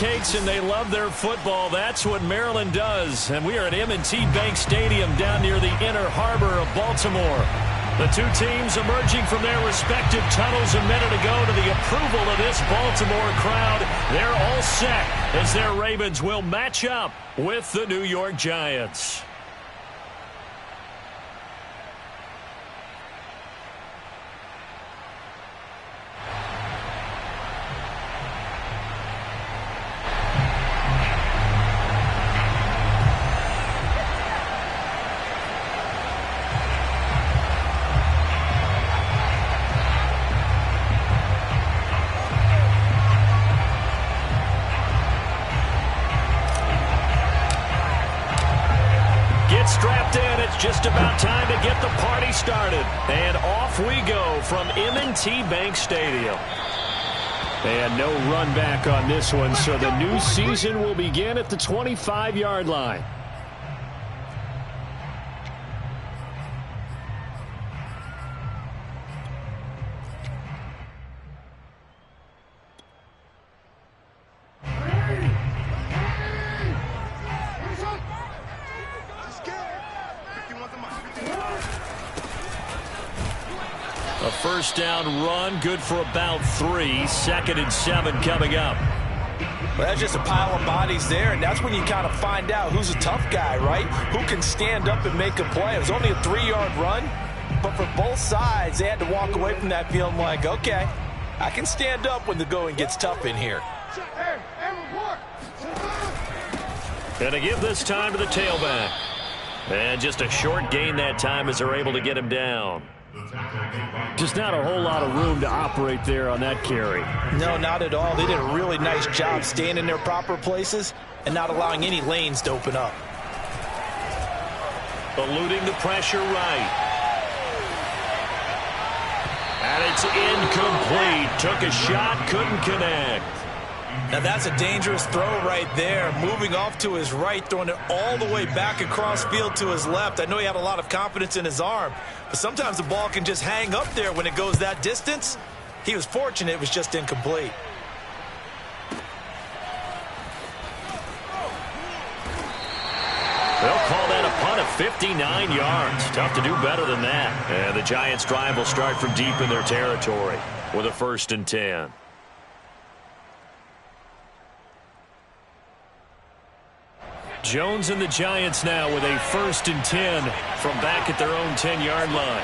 And they love their football. That's what Maryland does. And we are at M&T Bank Stadium down near the Inner Harbor of Baltimore. The two teams emerging from their respective tunnels a minute ago to the approval of this Baltimore crowd. They're all set as their Ravens will match up with the New York Giants. Strapped in, it's just about time to get the party started. And off we go from M&T Bank Stadium. And no run back on this one, so the new season will begin at the 25-yard line. A first down run, good for about 3. 2nd and 7 coming up. Well, that's just a pile of bodies there, and that's when you kind of find out who's a tough guy, right? Who can stand up and make a play. It was only a 3-yard run, but for both sides, they had to walk away from that feeling like, okay, I can stand up when the going gets tough in here. Going to give this time to the tailback. And just a short gain that time as they're able to get him down. Just not a whole lot of room to operate there on that carry. No, not at all. They did a really nice job staying in their proper places and not allowing any lanes to open up. Eluding the pressure right. And it's incomplete. Took a shot, couldn't connect. Now that's a dangerous throw right there. Moving off to his right, throwing it all the way back across field to his left. I know he had a lot of confidence in his arm, but sometimes the ball can just hang up there when it goes that distance. He was fortunate it was just incomplete. They'll call that a punt of 59 yards. Tough to do better than that. And the Giants' drive will start from deep in their territory with a 1st and 10. Jones and the Giants now with a 1st and 10 from back at their own 10-yard line.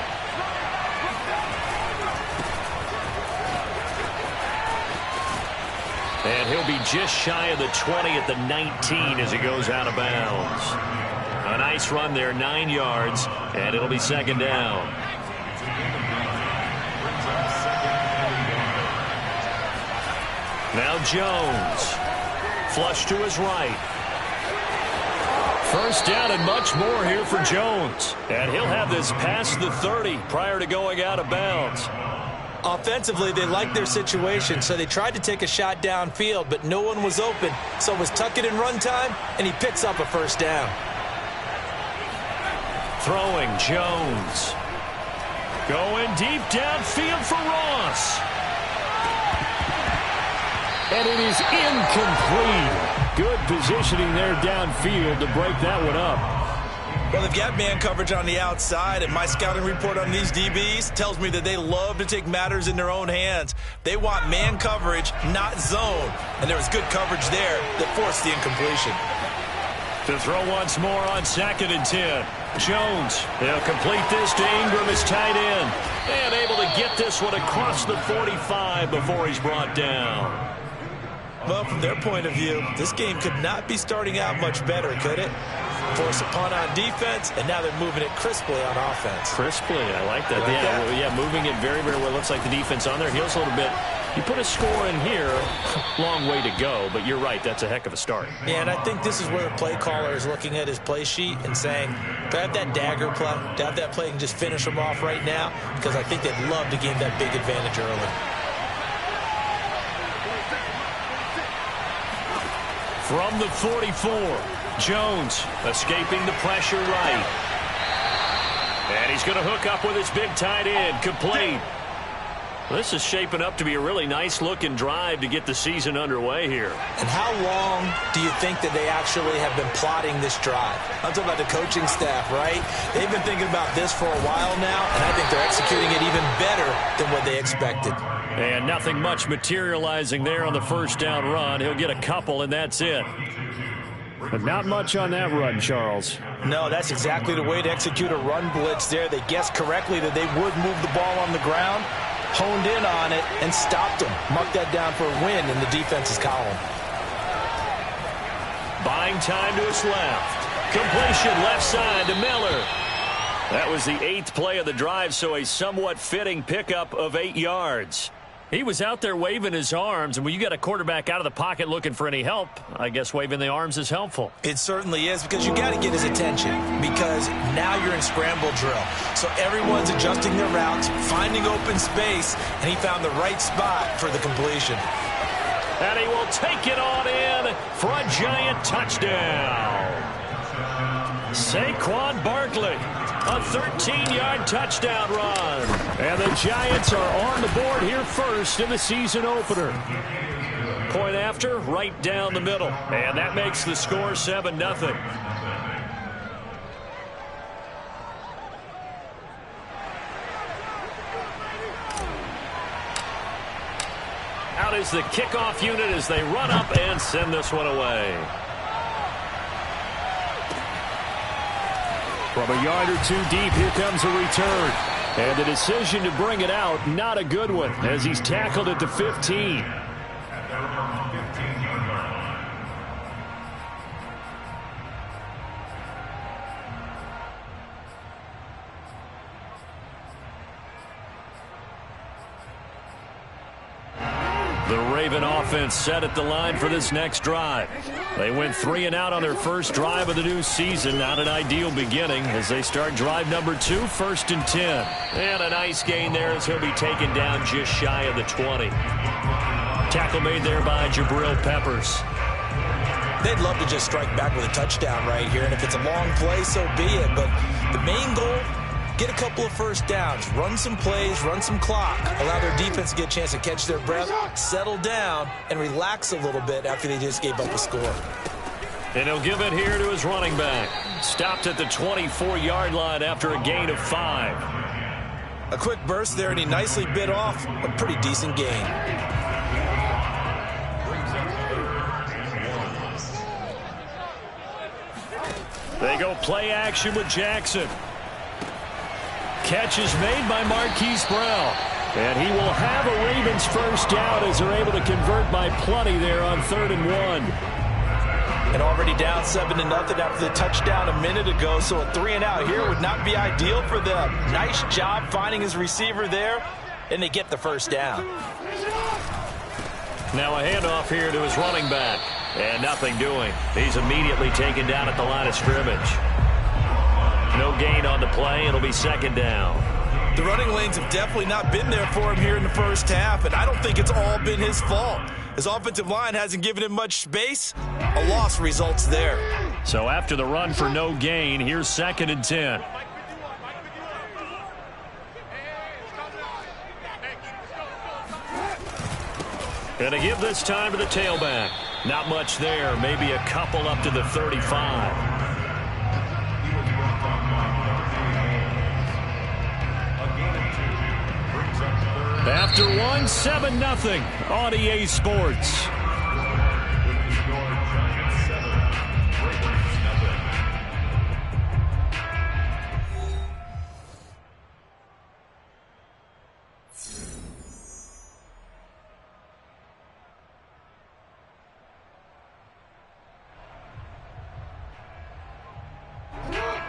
And he'll be just shy of the 20 at the 19 as he goes out of bounds. A nice run there, 9 yards, and it'll be 2nd down. Now Jones. Flush to his right. 1st down and much more here for Jones. And he'll have this past the 30 prior to going out of bounds. Offensively, they liked their situation, so they tried to take a shot downfield, but no one was open. So it was tuck it in run time, and he picks up a 1st down. Throwing Jones. Going deep downfield for Ross. And it is incomplete. Good positioning there downfield to break that one up. Well, they've got man coverage on the outside, and my scouting report on these DBs tells me that they love to take matters in their own hands. They want man coverage, not zone. And there was good coverage there that forced the incompletion. To throw once more on 2nd and 10. Jones, they'll complete this to Ingram as tight end. And able to get this one across the 45 before he's brought down. Well, from their point of view, this game could not be starting out much better, could it? Force a punt on defense, and now they're moving it crisply on offense. Crisply, I like that. Yeah, moving it very, very well. Looks like the defense on their heels a little bit. You put a score in here, long way to go, but you're right, that's a heck of a start. Yeah, and I think this is where the play caller is looking at his play sheet and saying, to have that dagger play, to have that play and just finish them off right now, because I think they'd love to gain that big advantage early. From the 44, Jones escaping the pressure right. And he's going to hook up with his big tight end, complete. This is shaping up to be a really nice-looking drive to get the season underway here. And how long do you think that they actually have been plotting this drive? I'm talking about the coaching staff, right? They've been thinking about this for a while now, and I think they're executing it even better than what they expected. And nothing much materializing there on the first down run. He'll get a couple, and that's it. But not much on that run, Charles. No, that's exactly the way to execute a run blitz there. They guessed correctly that they would move the ball on the ground, honed in on it, and stopped them. Marked that down for a win in the defense's column. Buying time to his left. Completion left side to Miller. That was the 8th play of the drive, so a somewhat fitting pickup of 8 yards. He was out there waving his arms, and when you got a quarterback out of the pocket looking for any help, I guess waving the arms is helpful. It certainly is, because you got to get his attention, because now you're in scramble drill. So everyone's adjusting their routes, finding open space, and he found the right spot for the completion. And he will take it on in for a giant touchdown. Saquon Barkley, a 13-yard touchdown run. And the Giants are on the board here first in the season opener. Point after, right down the middle. And that makes the score 7-0. Out is the kickoff unit as they run up and send this one away. From a yard or two deep, here comes a return. And the decision to bring it out, not a good one, as he's tackled at the 15. The Raven offense set at the line for this next drive. They went 3 and out on their first drive of the new season. Not an ideal beginning as they start drive number 2, 1st and 10. And a nice gain there as he'll be taken down just shy of the 20. Tackle made there by Jabril Peppers. They'd love to just strike back with a touchdown right here, and if it's a long play, so be it. But the main goal, get a couple of first downs, run some plays, run some clock, allow their defense to get a chance to catch their breath, settle down, and relax a little bit after they just gave up a score. And he'll give it here to his running back. Stopped at the 24-yard line after a gain of 5. A quick burst there, and he nicely bit off a pretty decent gain. They go play action with Jackson. Catch is made by Marquise Brown. And he will have a Ravens first down as they're able to convert by plenty there on 3rd and 1. And already down 7-0 after the touchdown a minute ago, so a 3 and out here would not be ideal for them. Nice job finding his receiver there, and they get the first down. Now a handoff here to his running back. And nothing doing. He's immediately taken down at the line of scrimmage. No gain on the play. It'll be 2nd down. The running lanes have definitely not been there for him here in the first half, and I don't think it's all been his fault. His offensive line hasn't given him much space. A loss results there. So after the run for no gain, here's 2nd and 10. And to give this time to the tailback. Not much there. Maybe a couple up to the 35. After 1, 7-0 on EA Sports.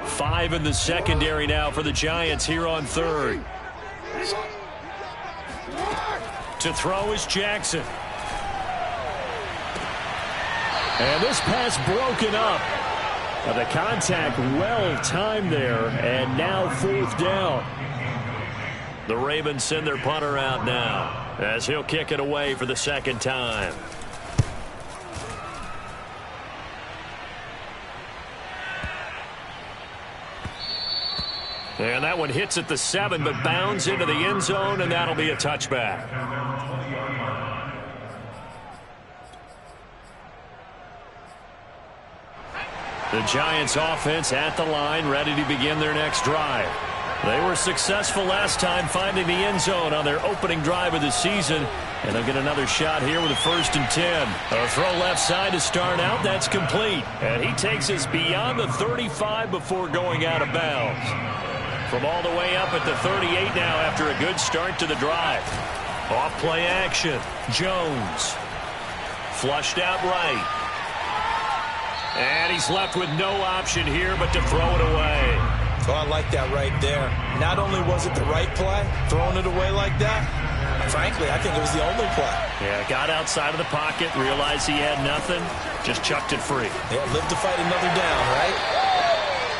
Five in the secondary now for the Giants here on 3rd. To throw is Jackson. And this pass broken up. The contact well timed there, and now 4th down. The Ravens send their punter out now as he'll kick it away for the 2nd time. And that one hits at the 7, but bounds into the end zone, and that'll be a touchback. The Giants offense at the line, ready to begin their next drive. They were successful last time finding the end zone on their opening drive of the season, and they'll get another shot here with a 1st and 10. A throw left side to start out. That's complete. And he takes us beyond the 35 before going out of bounds. From all the way up at the 38 now after a good start to the drive. Off play action. Jones. Flushed out right. And he's left with no option here but to throw it away. Oh, I like that right there. Not only was it the right play, throwing it away like that, frankly, I think it was the only play. Yeah, got outside of the pocket, realized he had nothing, just chucked it free. Yeah, live to fight another down, right?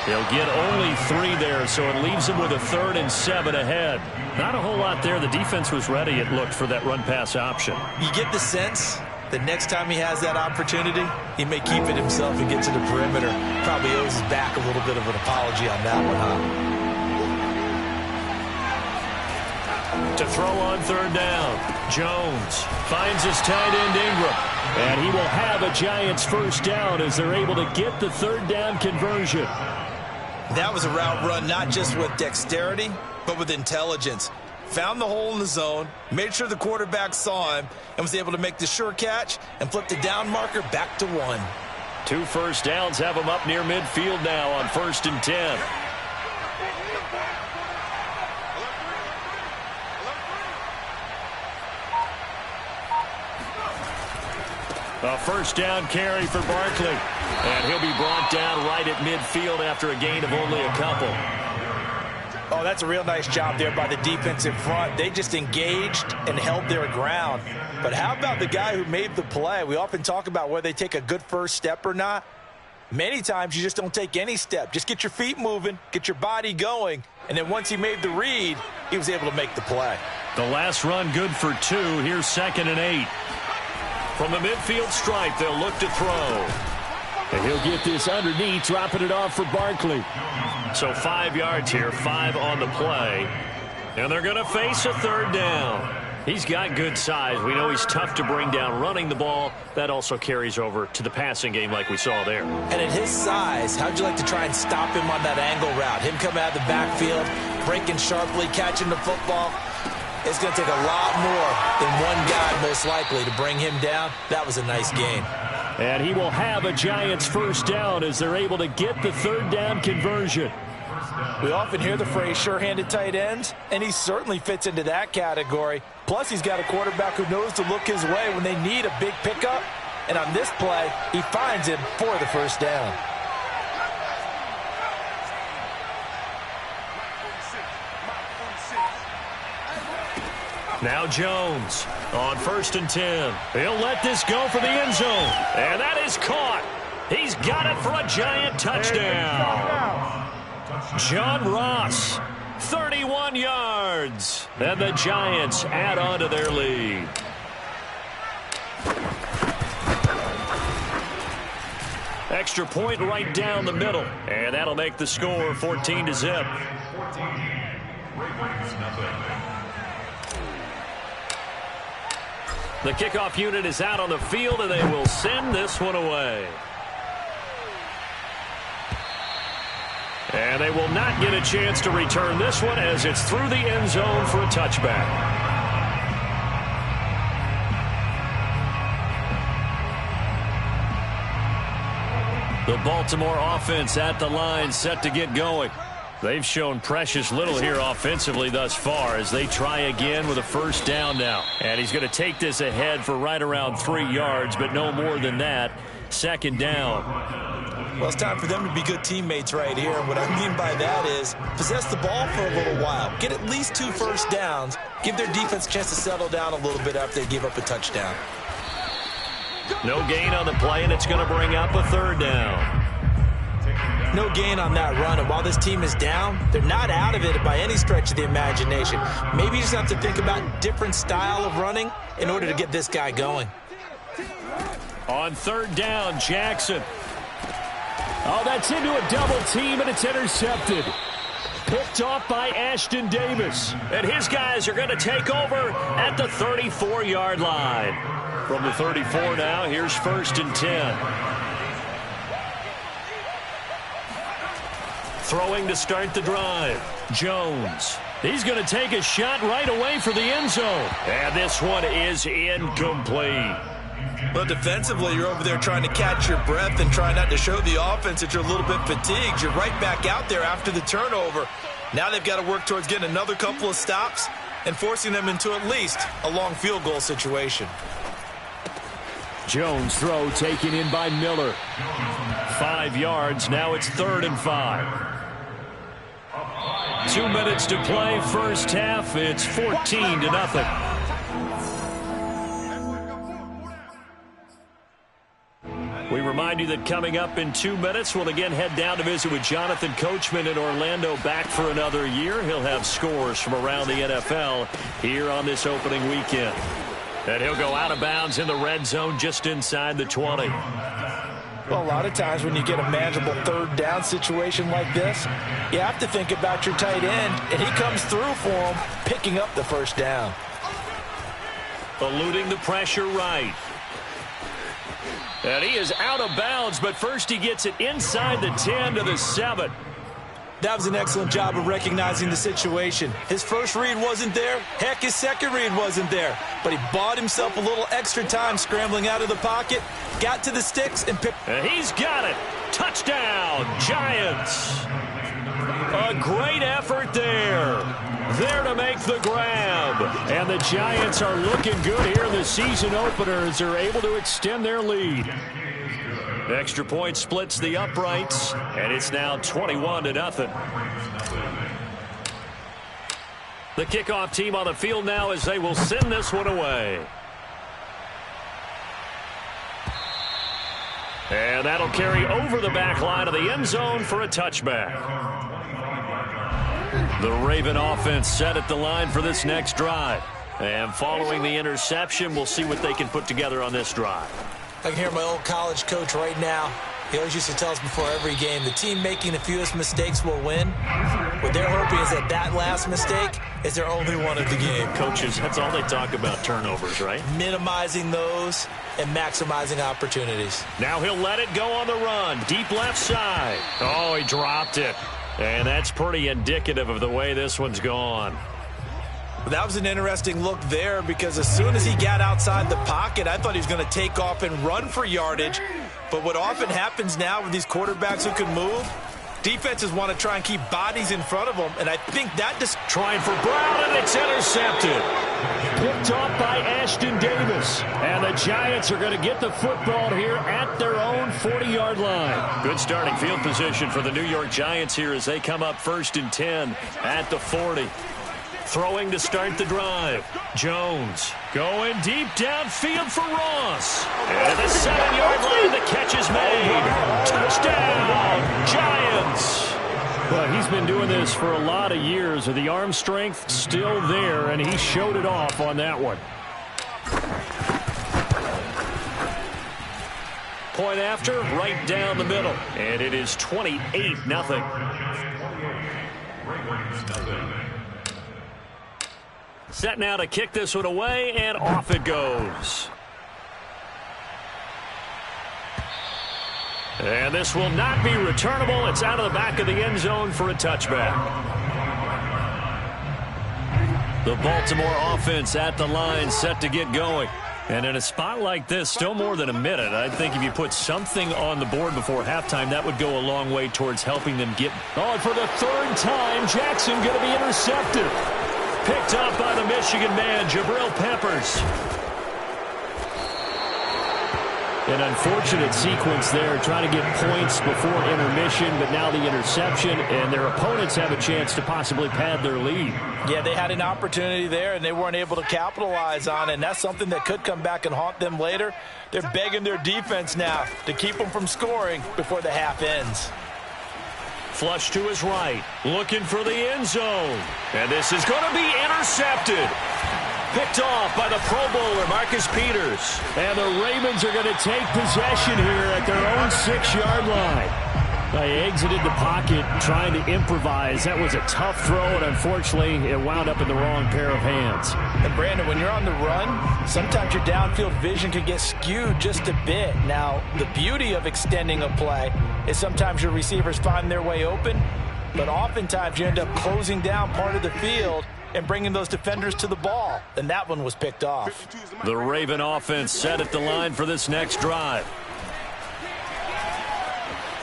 He'll get only 3 there, so it leaves him with a 3rd and 7 ahead. Not a whole lot there. The defense was ready, it looked, for that run-pass option. You get the sense that next time he has that opportunity, he may keep it himself and get to the perimeter. Probably owes his back a little bit of an apology on that one, huh? To throw on 3rd down, Jones finds his tight end Ingram. And he will have a Giants 1st down as they're able to get the 3rd down conversion. That was a route run not just with dexterity, but with intelligence. Found the hole in the zone, made sure the quarterback saw him, and was able to make the sure catch and flip the down marker back to 1. 2 first downs have him up near midfield now on 1st and 10. A 1st down carry for Barkley. And he'll be brought down right at midfield after a gain of only a couple. Oh, that's a real nice job there by the defensive front. They just engaged and held their ground. But how about the guy who made the play? We often talk about whether they take a good first step or not. Many times you just don't take any step. Just get your feet moving, get your body going, and then once he made the read, he was able to make the play. The last run good for 2. Here's 2nd and 8. From the midfield stripe, they'll look to throw. And he'll get this underneath, dropping it off for Barkley. So 5 yards here, 5 on the play. And they're going to face a 3rd down. He's got good size. We know he's tough to bring down running the ball. That also carries over to the passing game like we saw there. And at his size, how'd you like to try and stop him on that angle route? Him coming out of the backfield, breaking sharply, catching the football. It's going to take a lot more than one guy, most likely, to bring him down. That was a nice game. And he will have a Giants 1st down as they're able to get the 3rd down conversion. We often hear the phrase sure-handed tight ends, and he certainly fits into that category. Plus, he's got a quarterback who knows to look his way when they need a big pickup. And on this play, he finds him for the 1st down. Now Jones on 1st and 10. He'll let this go for the end zone. And that is caught. He's got it for a Giant touchdown. John Ross, 31 yards. And the Giants add on to their lead. Extra point right down the middle. And that'll make the score 14-0. The kickoff unit is out on the field, and they will send this one away. And they will not get a chance to return this one as it's through the end zone for a touchback. The Baltimore offense at the line, set to get going. They've shown precious little here offensively thus far as they try again with a 1st down now. And he's going to take this ahead for right around 3 yards, but no more than that. 2nd down. Well, it's time for them to be good teammates right here. And what I mean by that is possess the ball for a little while. Get at least 2 first downs. Give their defense a chance to settle down a little bit after they give up a touchdown. No gain on the play, and it's going to bring up a 3rd down. No gain on that run, and while this team is down, they're not out of it by any stretch of the imagination. Maybe you just have to think about different style of running in order to get this guy going. On 3rd down, Jackson. Oh, that's into a double team, and it's intercepted. Picked off by Ashton Davis. And his guys are going to take over at the 34-yard line. From the 34 now, here's 1st and 10. Throwing to start the drive. Jones. He's going to take a shot right away for the end zone. And this one is incomplete. Well, defensively, you're over there trying to catch your breath and try not to show the offense that you're a little bit fatigued. You're right back out there after the turnover. Now they've got to work towards getting another couple of stops and forcing them into at least a long field goal situation. Jones throw taken in by Miller. 5 yards. Now it's 3rd and 5. 2 minutes to play, first half. It's 14-0. We remind you that coming up in 2 minutes, we'll again head down to visit with Jonathan Coachman in Orlando, back for another year. He'll have scores from around the NFL here on this opening weekend. And he'll go out of bounds in the red zone just inside the 20. Well, a lot of times when you get a manageable 3rd down situation like this, you have to think about your tight end, and he comes through for him, picking up the 1st down. Eluding the pressure right. And he is out of bounds, but first he gets it inside the 10 to the 7. That was an excellent job of recognizing the situation. His first read wasn't there. Heck, his second read wasn't there. But he bought himself a little extra time scrambling out of the pocket, got to the sticks, and picked. And he's got it. Touchdown, Giants. A great effort there. There to make the grab. And the Giants are looking good here in the season opener as they're able to extend their lead. Extra point splits the uprights, and it's now 21-0. The kickoff team on the field now as they will send this one away. And that'll carry over the back line of the end zone for a touchback. The Raven offense set at the line for this next drive. And following the interception, we'll see what they can put together on this drive. I can hear my old college coach right now. He always used to tell us before every game, the team making the fewest mistakes will win. What they're hoping is that last mistake is their only one of the game. Coaches, that's all they talk about, turnovers, right? Minimizing those and maximizing opportunities. Now he'll let it go on the run. Deep left side. Oh, he dropped it. And that's pretty indicative of the way this one's gone. That was an interesting look there because as soon as he got outside the pocket, I thought he was going to take off and run for yardage. But what often happens now with these quarterbacks who can move, defenses want to try and keep bodies in front of them, and I think that just... Trying for Brown, and it's intercepted. Picked off by Ashton Davis. And the Giants are going to get the football here at their own 40-yard line. Good starting field position for the New York Giants here as they come up 1st and 10 at the 40. Throwing to start the drive. Jones going deep downfield for Ross. And at the 7-yard line, the catch is made. Touchdown, Giants. Well, he's been doing this for a lot of years. The arm strength still there, and he showed it off on that one. Point after, right down the middle. And it is 28-0. Set now to kick this one away, and off it goes. And this will not be returnable. It's out of the back of the end zone for a touchback. The Baltimore offense at the line set to get going. And in a spot like this, still more than a minute, I think if you put something on the board before halftime, that would go a long way towards helping them get... Oh, and for the 3rd time, Jackson going to be intercepted. Picked up by the Michigan man, Jabril Peppers. An unfortunate sequence there, trying to get points before intermission, but now the interception, and their opponents have a chance to possibly pad their lead. Yeah, they had an opportunity there, and they weren't able to capitalize on it, and that's something that could come back and haunt them later. They're begging their defense now to keep them from scoring before the half ends. Flush to his right, looking for the end zone. And this is going to be intercepted. Picked off by the Pro Bowler, Marcus Peters. And the Ravens are going to take possession here at their own 6-yard line. They exited the pocket trying to improvise. That was a tough throw, and unfortunately, it wound up in the wrong pair of hands. And Brandon, when you're on the run, sometimes your downfield vision can get skewed just a bit. Now, the beauty of extending a play is sometimes your receivers find their way open, but oftentimes you end up closing down part of the field and bringing those defenders to the ball. And that one was picked off. The Raven offense set at the line for this next drive.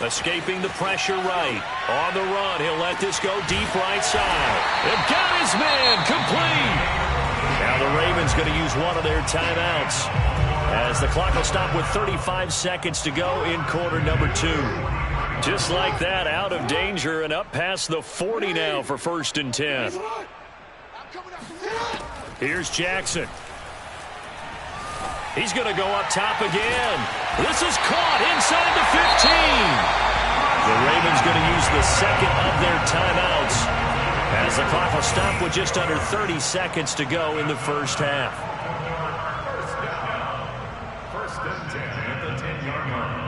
Escaping the pressure right. On the run, he'll let this go deep right side. And got his man complete. Now the Ravens going to use one of their timeouts as the clock will stop with 35 seconds to go in quarter number 2. Just like that, out of danger and up past the 40 now for 1st and 10. Here's Jackson. He's going to go up top again. This is caught inside the 15. The Ravens going to use the second of their timeouts as the clock will stop with just under 30 seconds to go in the first half. First and 10 at the 10-yard line.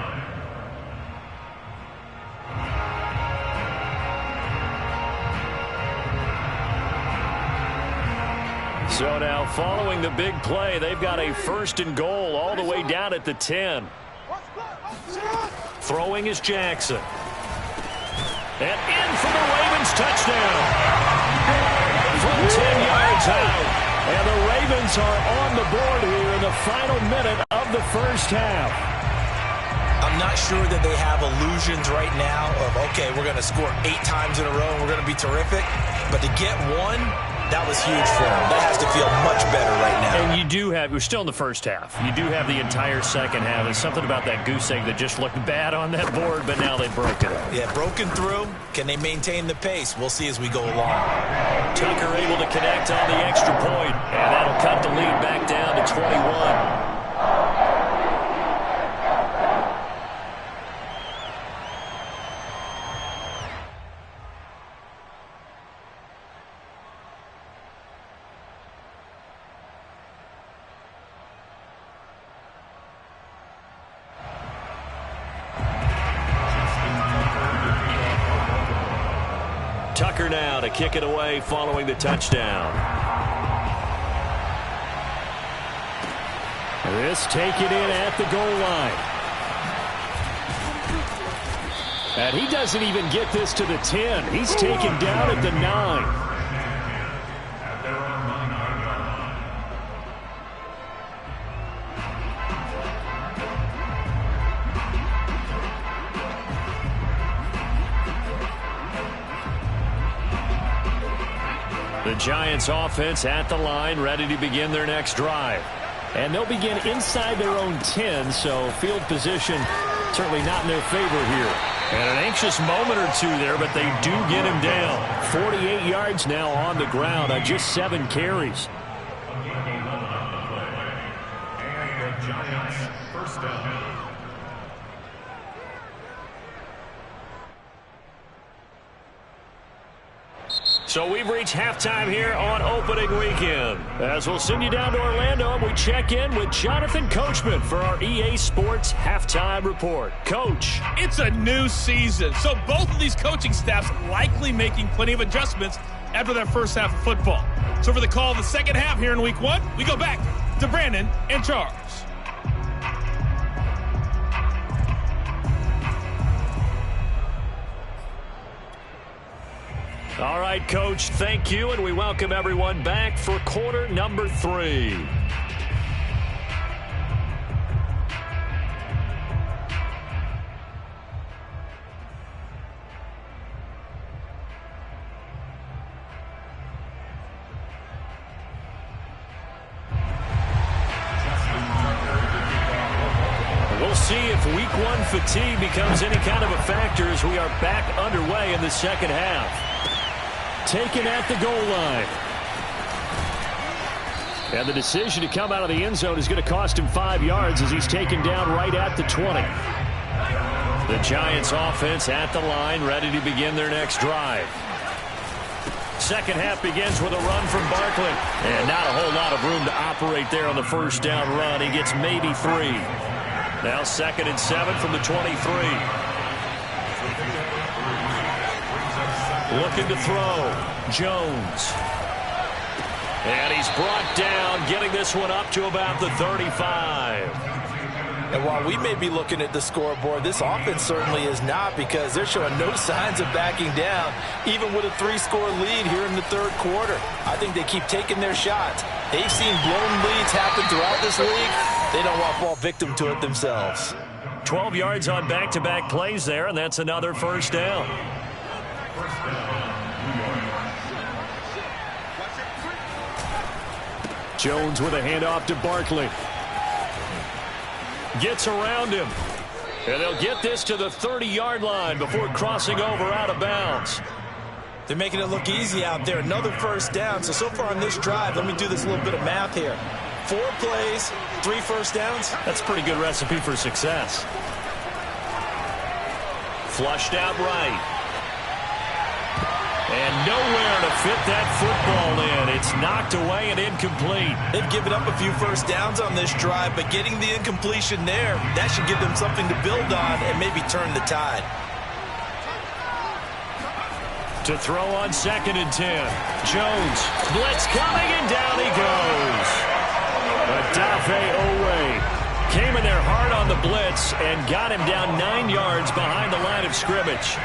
So now following the big play, they've got a 1st and goal all the way down at the 10. Throwing is Jackson. And in for the Ravens touchdown. From 10 yards out. And the Ravens are on the board here in the final minute of the first half. I'm not sure that they have illusions right now of, okay, we're going to score 8 times in a row and we're going to be terrific. But to get one, that was huge for them. That has to feel much better right now. And you do have, we're still in the first half. You do have the entire second half. There's something about that goose egg that just looked bad on that board, but now they've broken it. Yeah, broken through. Can they maintain the pace? We'll see as we go along. Tucker able to connect on the extra point, and that'll cut the lead back down to 21. Tucker now to kick it away following the touchdown. This taken in at the goal line. And he doesn't even get this to the 10. He's taken down at the 9. The Giants offense at the line, ready to begin their next drive. And they'll begin inside their own 10, so field position certainly not in their favor here. And an anxious moment or two there, but they do get him down. 48 yards now on the ground on just 7 carries. And the Giants first down. So we've reached halftime here on opening weekend. As we'll send you down to Orlando, and we check in with Jonathan Coachman for our EA Sports Halftime Report. Coach. It's a new season, so both of these coaching staffs likely making plenty of adjustments after their first half of football. So for the call of the second half here in Week 1, we go back to Brandon and Charles. All right, Coach, thank you, and we welcome everyone back for quarter number 3. We'll see if Week 1 fatigue becomes any kind of a factor as we are back underway in the second half. Taken at the goal line. And the decision to come out of the end zone is going to cost him 5 yards as he's taken down right at the 20. The Giants offense at the line, ready to begin their next drive. Second half begins with a run from Barkley. And not a whole lot of room to operate there on the first down run. He gets maybe 3. Now 2nd and 7 from the 23. Looking to throw. Jones. And he's brought down, getting this one up to about the 35. And while we may be looking at the scoreboard, this offense certainly is not, because they're showing no signs of backing down, even with a 3-score lead here in the third quarter. I think they keep taking their shots. They've seen blown leads happen throughout this league. They don't want to fall victim to it themselves. 12 yards on back-to-back plays there, and that's another first down. Jones with a handoff to Barkley. Gets around him. And they'll get this to the 30-yard line before crossing over out of bounds. They're making it look easy out there. Another first down. So far on this drive, let me do this little bit of math here. 4 plays, 3 first downs. That's a pretty good recipe for success. Flushed out right. And nowhere to fit that football in. It's knocked away and incomplete. They've given up a few first downs on this drive, but getting the incompletion there, that should give them something to build on and maybe turn the tide. To throw on 2nd and 10. Jones. Blitz coming, and down he goes. Odafe Oweh came in there hard on the blitz and got him down 9 yards behind the line of scrimmage.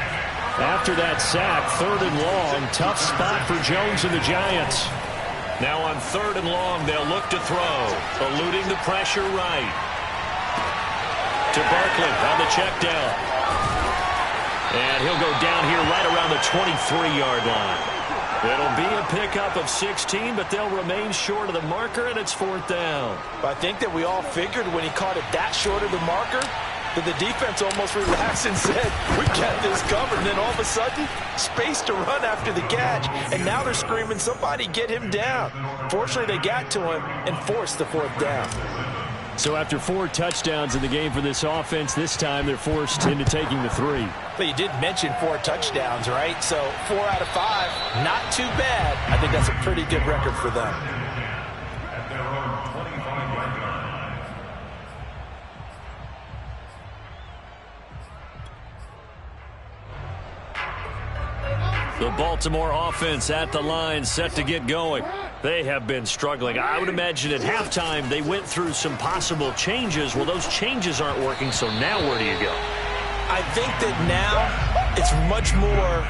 After that sack, 3rd and long, tough spot for Jones and the Giants. Now on 3rd and long, they'll look to throw, eluding the pressure right. To Barkley on the check down. And he'll go down here right around the 23-yard line. It'll be a pickup of 16, but they'll remain short of the marker, and it's 4th down. I think that we all figured when he caught it that short of the marker, that the defense almost relaxed and said, we got this covered. And then all of a sudden, space to run after the catch. And now they're screaming, somebody get him down. Fortunately, they got to him and forced the 4th down. So after 4 touchdowns in the game for this offense, this time they're forced into taking the 3. But you did mention 4 touchdowns, right? So 4 out of 5, not too bad. I think that's a pretty good record for them. At their own 25-yard line. The Baltimore offense at the line, set to get going. They have been struggling. I would imagine at halftime they went through some possible changes. Well, those changes aren't working, so now where do you go? I think that now it's much more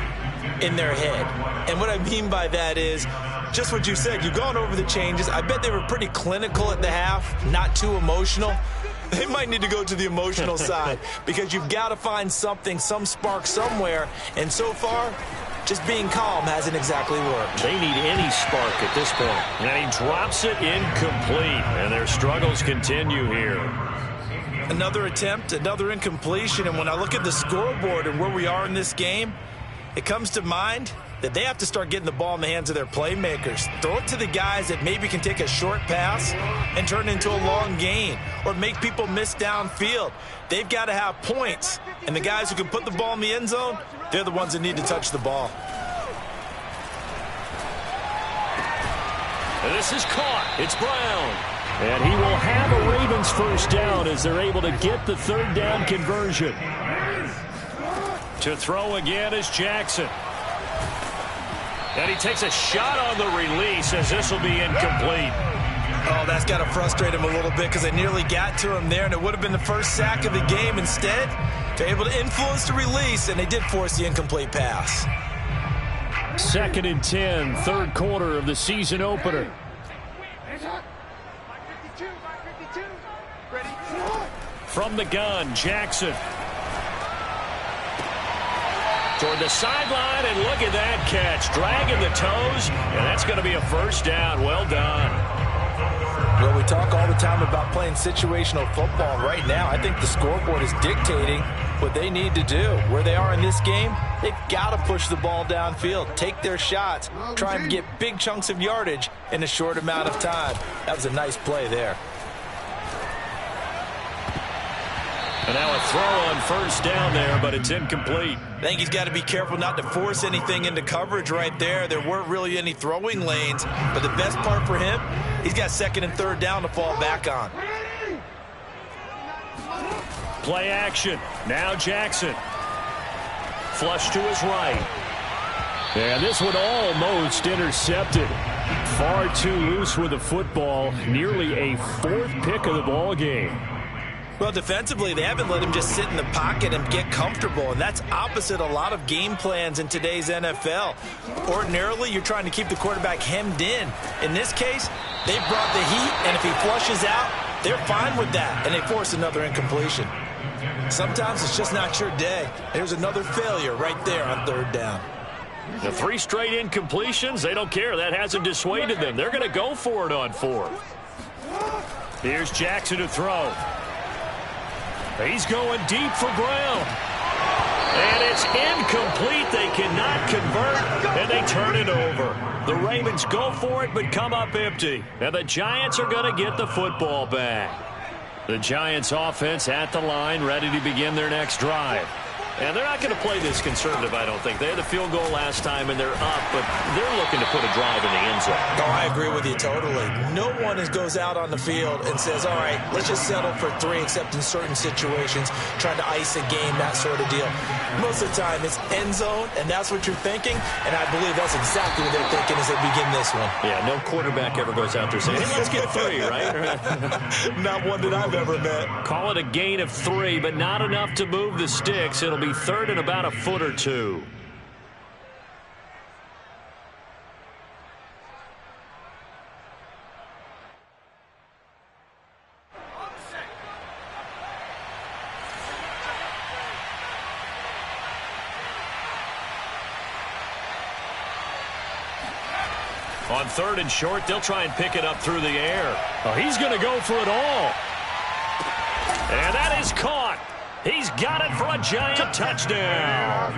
in their head. And what I mean by that is just what you said. You've gone over the changes. I bet they were pretty clinical at the half, not too emotional. They might need to go to the emotional side, because you've got to find something, some spark somewhere. And so far, just being calm hasn't exactly worked. They need any spark at this point. And he drops it incomplete, and their struggles continue here. Another attempt, another incompletion, and when I look at the scoreboard and where we are in this game, it comes to mind that they have to start getting the ball in the hands of their playmakers. Throw it to the guys that maybe can take a short pass and turn it into a long gain or make people miss downfield. They've got to have points, and the guys who can put the ball in the end zone, they're the ones that need to touch the ball. And this is caught. It's Brown. And he will have a Ravens first down as they're able to get the 3rd down conversion. To throw again is Jackson. And he takes a shot on the release as this will be incomplete. Oh, that's got to frustrate him a little bit, because they nearly got to him there, and it would have been the first sack of the game. Instead, they're able to influence the release, and they did force the incomplete pass. 2nd and 10, 3rd quarter of the season opener. From the gun, Jackson. Toward the sideline, and look at that catch. Dragging the toes, and that's going to be a first down. Well done. Well, we talk all the time about playing situational football. Right now, I think the scoreboard is dictating what they need to do. Where they are in this game, they've got to push the ball downfield, take their shots, try and get big chunks of yardage in a short amount of time. That was a nice play there. And now a throw on first down there, but it's incomplete. I think he's got to be careful not to force anything into coverage right there. There weren't really any throwing lanes, but the best part for him, he's got 2nd and 3rd down to fall back on. Play action. Now Jackson. Flush to his right. And this one almost intercepted. Far too loose with the football. Nearly a fourth pick of the ball game. Well, defensively, they haven't let him just sit in the pocket and get comfortable, and that's opposite a lot of game plans in today's NFL. Ordinarily, you're trying to keep the quarterback hemmed in. In this case, they brought the heat, and if he flushes out, they're fine with that, and they force another incompletion. Sometimes it's just not your day. There's another failure right there on third down. The 3 straight incompletions, they don't care. That hasn't dissuaded them. They're going to go for it on 4th. Here's Jackson to throw. He's going deep for Brown. And it's incomplete. They cannot convert, and they turn it over. The Ravens go for it, but come up empty. And the Giants are going to get the football back. The Giants offense at the line, ready to begin their next drive. And they're not going to play this conservative, I don't think. They had the field goal last time, and they're up, but they're looking to put a drive in the end zone. Oh, I agree with you totally. No one goes out on the field and says, all right, let's just settle for 3, except in certain situations, trying to ice a game, that sort of deal. Most of the time, it's end zone, and that's what you're thinking, and I believe that's exactly what they're thinking as they begin this one. Yeah, no quarterback ever goes out there saying, hey, let's get 3, right? Not one that I've ever met. Call it a gain of 3, but not enough to move the sticks. It'll be 3rd and about a foot or 2. On 3rd and short, they'll try and pick it up through the air. Oh, he's going to go for it all. And that is caught. He's got it for a Giant touchdown.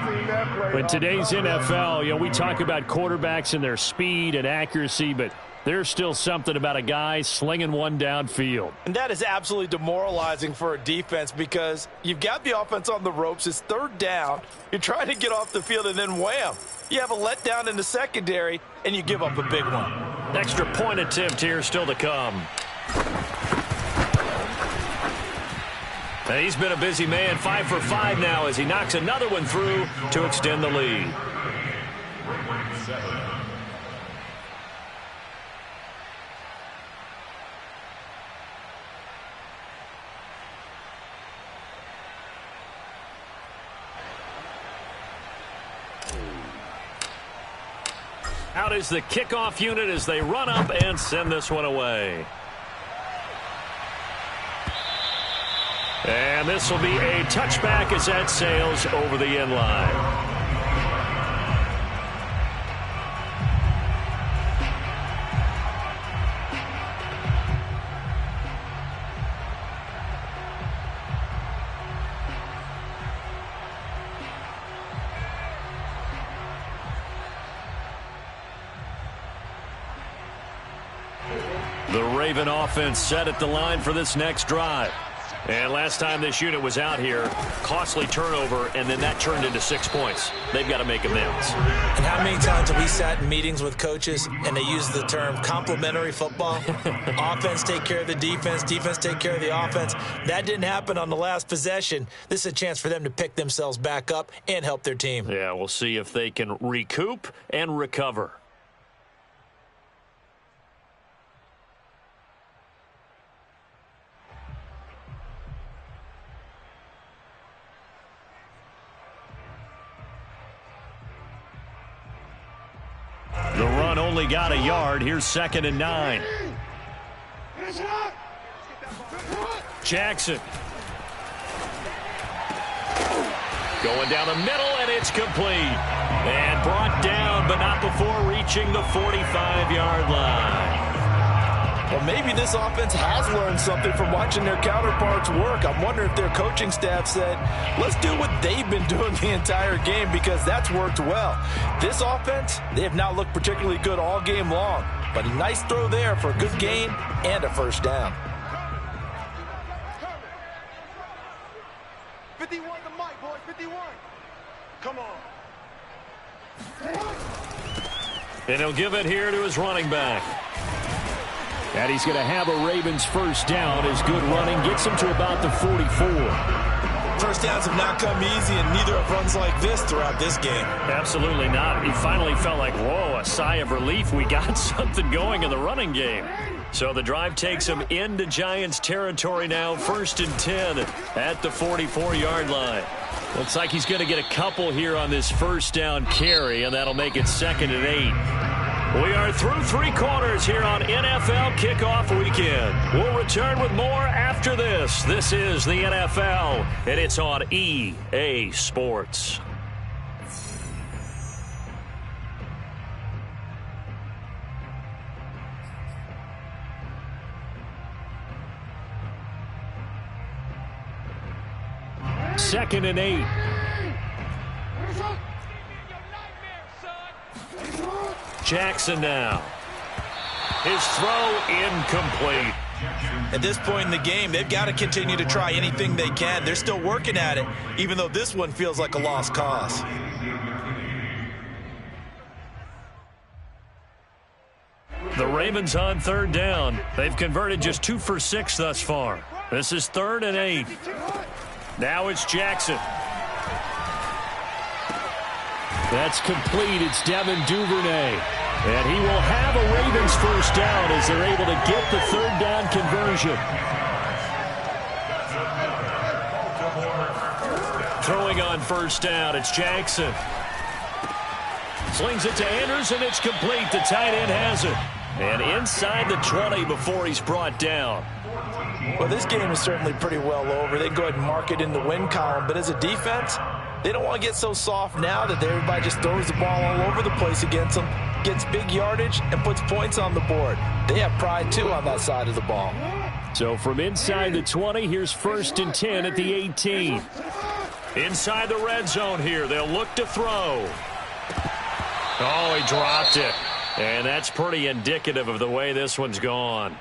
In today's NFL, we talk about quarterbacks and their speed and accuracy, but there's still something about a guy slinging one downfield. And that is absolutely demoralizing for a defense because you've got the offense on the ropes. It's 3rd down. You're trying to get off the field, and then wham. You have a letdown in the secondary, and you give up a big one. Extra point attempt here still to come. And he's been a busy man, 5 for 5 now as he knocks another one through to extend the lead. Out is the kickoff unit as they run up and send this one away. And this will be a touchback as that sails over the end line. The Raven offense set at the line for this next drive. And last time this unit was out here, costly turnover, and then that turned into 6 points. They've got to make amends. And how many times have we sat in meetings with coaches and they use the term complementary football? Offense take care of the defense, defense take care of the offense. That didn't happen on the last possession. This is a chance for them to pick themselves back up and help their team. Yeah, we'll see if they can recoup and recover. The run only got a yard. Here's 2nd and 9. Jackson. Going down the middle, and it's complete. And brought down, but not before reaching the 45-yard line. Well, maybe this offense has learned something from watching their counterparts work. I'm wondering if their coaching staff said, let's do what they've been doing the entire game because that's worked well. This offense, they have not looked particularly good all game long, but a nice throw there for a good gain and a first down. 51 to Mike, boys, 51. Come on. And he'll give it here to his running back. And he's going to have a Ravens first down as good running gets him to about the 44. first downs have not come easy, and neither have runs like this throughout this game. Absolutely not. He finally felt like, whoa, a sigh of relief. We got something going in the running game. So the drive takes him into Giants territory now, 1st and 10 at the 44-yard line. Looks like he's going to get a couple here on this first down carry, and that'll make it 2nd and 8. We are through 3 quarters here on NFL Kickoff Weekend. We'll return with more after this. This is the NFL, and it's on EA Sports. Second and 8. Jackson now. His throw incomplete. At this point in the game, they've got to continue to try anything they can. They're still working at it, even though this one feels like a lost cause. The Ravens on 3rd down. They've converted just 2 for 6 thus far. This is 3rd and 8. Now it's Jackson. That's complete. It's Devin Duvernay. And he will have a Ravens first down as they're able to get the 3rd down conversion. Throwing on first down, it's Jackson. Slings it to Andrews, and it's complete. The tight end has it. And inside the 20 before he's brought down. Well, this game is certainly pretty well over. They can go ahead and mark it in the win column. But as a defense, they don't want to get so soft now that everybody just throws the ball all over the place against them, gets big yardage, and puts points on the board. They have pride, too, on that side of the ball. So from inside the 20, here's 1st and 10 at the 18. Inside the red zone here. They'll look to throw. Oh, he dropped it. And that's pretty indicative of the way this one's gone.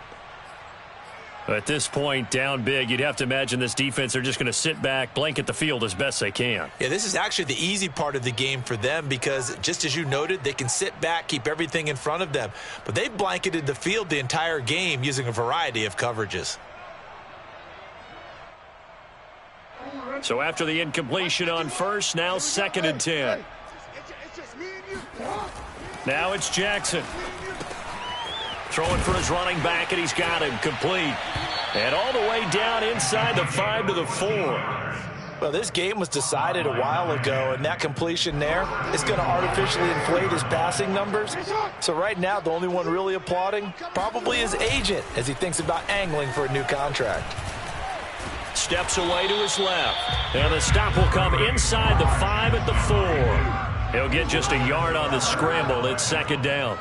At this point, down big, you'd have to imagine this defense, they're just going to sit back, blanket the field as best they can. Yeah, this is actually the easy part of the game for them because, just as you noted, they can sit back, keep everything in front of them. But they've blanketed the field the entire game using a variety of coverages. So after the incompletion on first, now 2nd and 10. Now it's Jackson. Throwing for his running back, and he's got him complete. And all the way down inside the 5 to the 4. Well, this game was decided a while ago, and that completion there is going to artificially inflate his passing numbers. So right now, the only one really applauding probably his agent as he thinks about angling for a new contract. Steps away to his left. And the stop will come inside the 5 at the 4. He'll get just a yard on the scramble. It's 2nd down.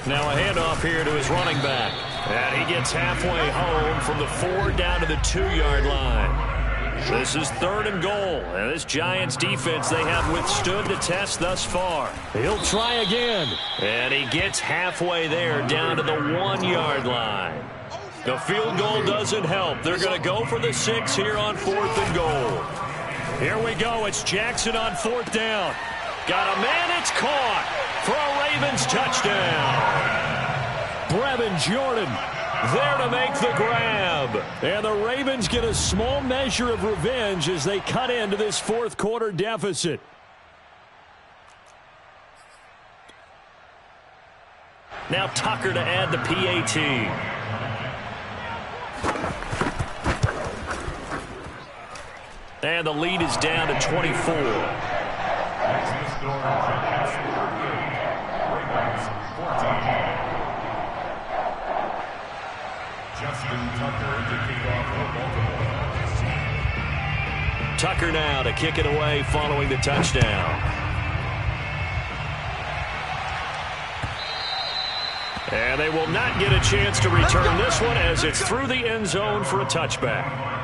Now a handoff here to his running back. And he gets halfway home from the 4 down to the 2-yard line. This is 3rd and goal. And this Giants defense, they have withstood the test thus far. He'll try again. And he gets halfway there down to the 1-yard line. The field goal doesn't help. They're going to go for the 6 here on 4th and goal. Here we go. It's Jackson on 4th down. Got a man. It's caught for a Ravens touchdown. Brevin Jordan there to make the grab. And the Ravens get a small measure of revenge as they cut into this 4th quarter deficit. Now Tucker to add the PAT. And the lead is down to 24. Tucker now to kick it away following the touchdown. And they will not get a chance to return this one as it's through the end zone for a touchback.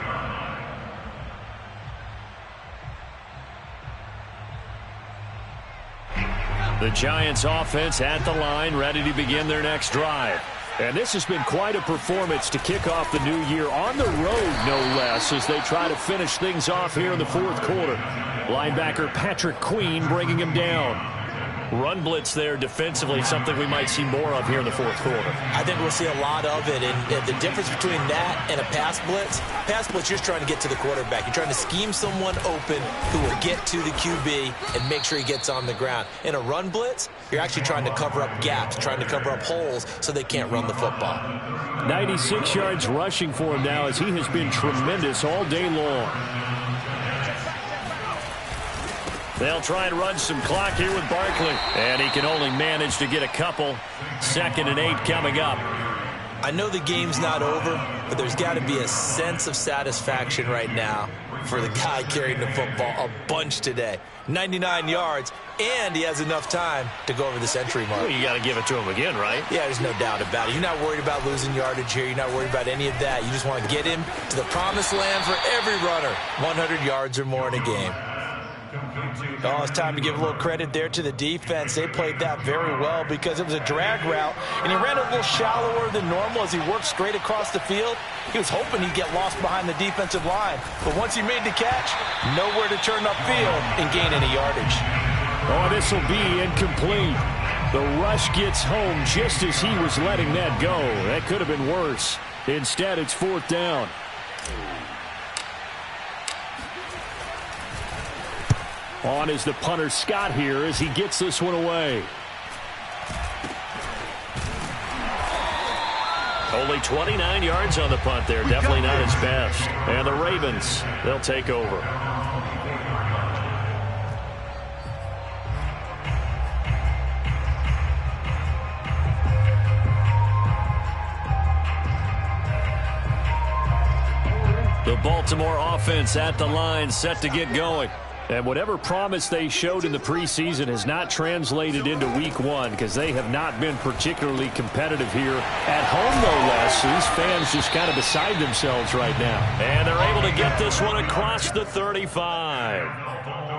The Giants offense at the line, ready to begin their next drive. And this has been quite a performance to kick off the new year on the road, no less, as they try to finish things off here in the 4th quarter. Linebacker Patrick Queen bringing him down. Run blitz there defensively, something we might see more of here in the fourth quarter. I think we'll see a lot of it, and the difference between that and a pass blitz, you're just trying to get to the quarterback. You're trying to scheme someone open who will get to the QB and make sure he gets on the ground. In a run blitz, you're actually trying to cover up gaps, trying to cover up holes so they can't run the football. 96 yards rushing for him now as he has been tremendous all day long. They'll try and run some clock here with Barkley. And he can only manage to get a couple. 2nd and 8 coming up. I know the game's not over, but there's got to be a sense of satisfaction right now for the guy carrying the football a bunch today. 99 yards, and he has enough time to go over the century mark. Well, you got to give it to him again, right? Yeah, there's no doubt about it. You're not worried about losing yardage here. You're not worried about any of that. You just want to get him to the promised land for every runner. 100 yards or more in a game. Oh, it's time to give a little credit there to the defense. They played that very well because it was a drag route, and he ran a little shallower than normal as he worked straight across the field. He was hoping he'd get lost behind the defensive line, but once he made the catch, nowhere to turn upfield and gain any yardage. Oh, this will be incomplete. The rush gets home just as he was letting that go. That could have been worse. Instead, it's 4th down. On is the punter Scott here as he gets this one away. Only 29 yards on the punt there. Definitely not his best. And the Ravens, they'll take over. The Baltimore offense at the line, set to get going. And whatever promise they showed in the preseason has not translated into week 1 because they have not been particularly competitive here at home, no less. These fans just kind of beside themselves right now. And they're able to get this one across the 35.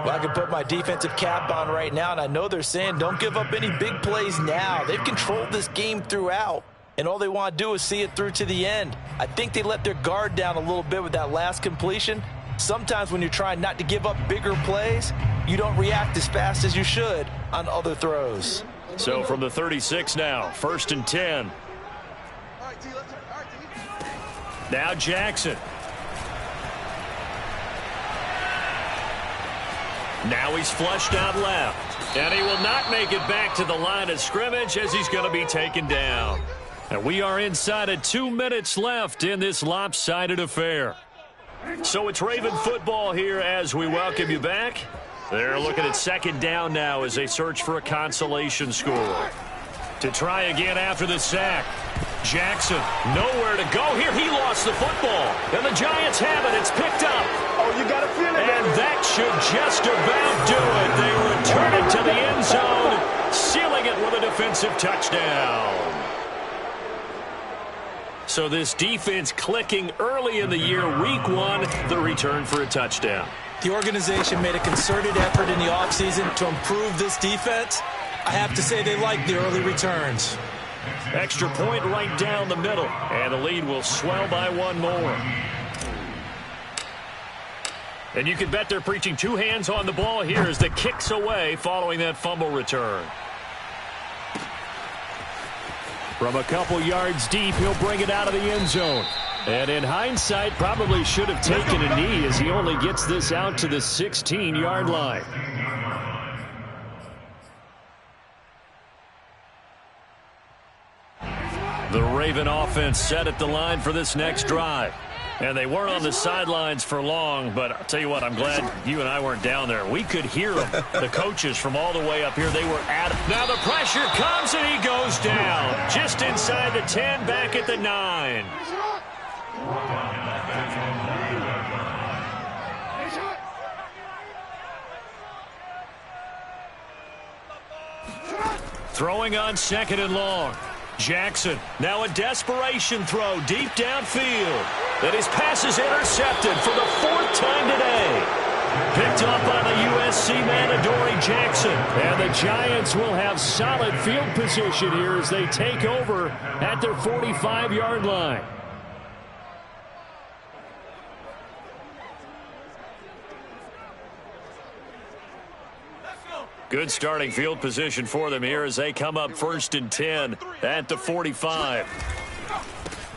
Well, I can put my defensive cap on right now, and I know they're saying don't give up any big plays now. They've controlled this game throughout, and all they want to do is see it through to the end. I think they let their guard down a little bit with that last completion. Sometimes when you're trying not to give up bigger plays, you don't react as fast as you should on other throws. So from the 36 now, 1st and 10. Now Jackson. Now he's flushed out left. And he will not make it back to the line of scrimmage as he's going to be taken down. And we are inside of 2 minutes left in this lopsided affair. So it's Raven football here as we welcome you back. They're looking at 2nd down now as they search for a consolation score. To try again after the sack. Jackson, nowhere to go here. He lost the football. And the Giants have it. It's picked up. Oh, you got to feel it. And that should just about do it. They return it to the end zone, sealing it with a defensive touchdown. So this defense clicking early in the year, week 1, the return for a touchdown. The organization made a concerted effort in the offseason to improve this defense. I have to say they like the early returns. Extra point right down the middle, and the lead will swell by 1 more. And you can bet they're preaching 2 hands on the ball here as the kick's away following that fumble return. From a couple yards deep, he'll bring it out of the end zone. And in hindsight, probably should have taken a knee as he only gets this out to the 16-yard line. The Raven offense set at the line for this next drive. And they weren't on the sidelines for long, but I'll tell you what, I'm glad you and I weren't down there. We could hear them. The coaches from all the way up here, they were at it. Now the pressure comes and he goes down. Just inside the 10, back at the 9. Throwing on 2nd and long. Jackson, now a desperation throw deep downfield. And his pass is intercepted for the 4th time today. Picked up by the USC man, Adoree Jackson. And the Giants will have solid field position here as they take over at their 45-yard line. Good starting field position for them here as they come up 1st and 10 at the 45.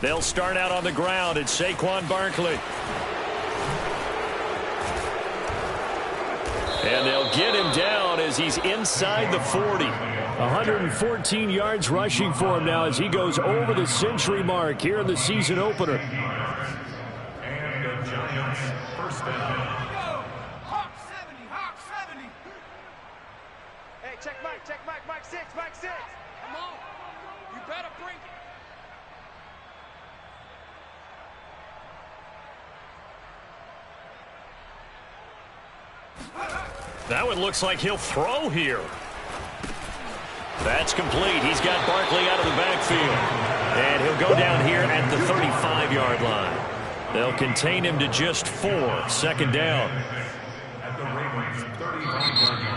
They'll start out on the ground. It's Saquon Barkley. And they'll get him down as he's inside the 40. 114 yards rushing for him now as he goes over the century mark here in the season opener. And the Giants first down. Hey, check Mike 6. Come on. You better bring it. That one looks like he'll throw here. That's complete. He's got Barkley out of the backfield. And he'll go down here at the 35-yard line. They'll contain him to just 4. 2nd down.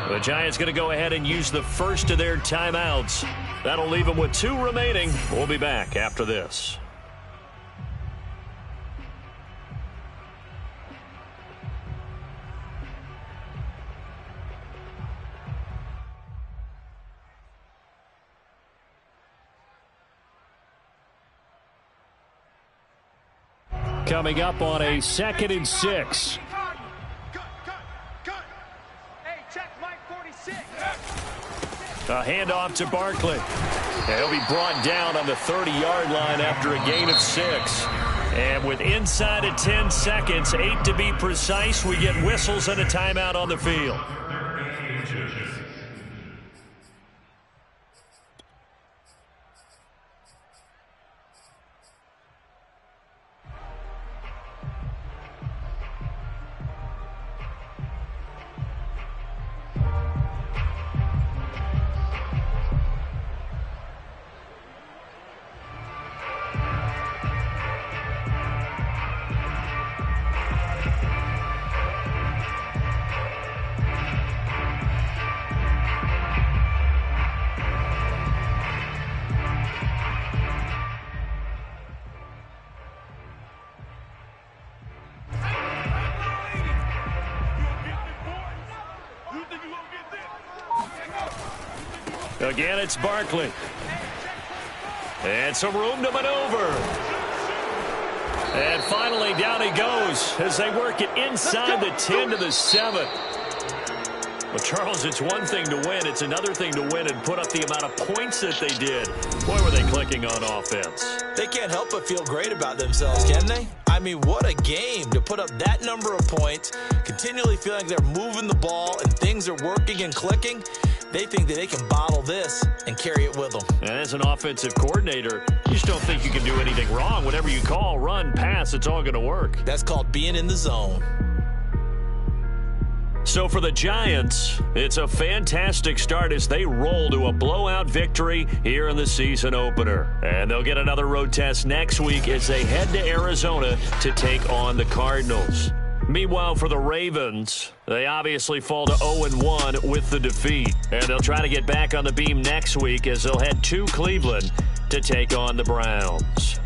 The Giants going to go ahead and use the first of their timeouts. That'll leave them with 2 remaining. We'll be back after this. Coming up on a 2nd and 6. Cut. Hey, check Mike 46. A handoff to Barkley. He'll be brought down on the 30-yard line after a gain of 6. And with inside of 10 seconds, 8 to be precise, we get whistles and a timeout on the field. Again, it's Barkley. And some room to maneuver. And finally, down he goes as they work it inside the 10 to the 7. Well, Charles, it's one thing to win. It's another thing to win and put up the amount of points that they did. Boy, were they clicking on offense. They can't help but feel great about themselves, can they? I mean, what a game to put up that number of points, continually feeling like they're moving the ball and things are working and clicking. They think that they can bottle this and carry it with them. And as an offensive coordinator, you just don't think you can do anything wrong. Whatever you call, run, pass, it's all going to work. That's called being in the zone. So for the Giants, it's a fantastic start as they roll to a blowout victory here in the season opener. And they'll get another road test next week as they head to Arizona to take on the Cardinals. Meanwhile, for the Ravens, they obviously fall to 0-1 with the defeat. And they'll try to get back on the beam next week as they'll head to Cleveland to take on the Browns.